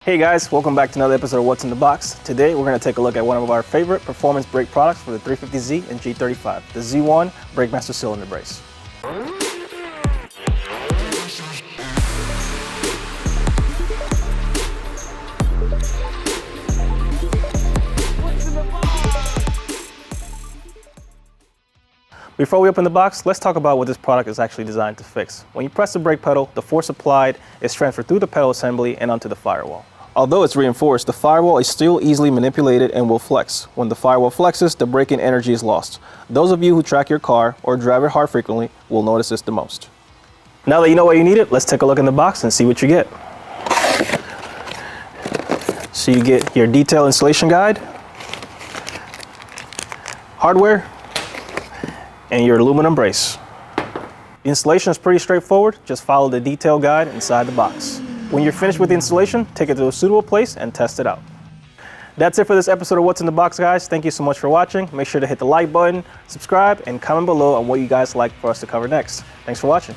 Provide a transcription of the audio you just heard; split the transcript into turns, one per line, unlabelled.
Hey guys, welcome back to another episode of What's in the Box. Today we're going to take a look at one of our favorite performance brake products for the 350Z and G35, the Z1 Brake Master Cylinder Brace. Before we open the box, let's talk about what this product is actually designed to fix. When you press the brake pedal, the force applied is transferred through the pedal assembly and onto the firewall. Although it's reinforced, the firewall is still easily manipulated and will flex. When the firewall flexes, the braking energy is lost. Those of you who track your car or drive it hard frequently will notice this the most. Now that you know what you needed, let's take a look in the box and see what you get. So you get your detailed installation guide, hardware, and your aluminum brace. The installation is pretty straightforward. Just follow the detail guide inside the box. When you're finished with the installation, take it to a suitable place and test it out. That's it for this episode of What's in the Box, guys. Thank you so much for watching. Make sure to hit the like button, subscribe, and comment below on what you guys like for us to cover next. Thanks for watching.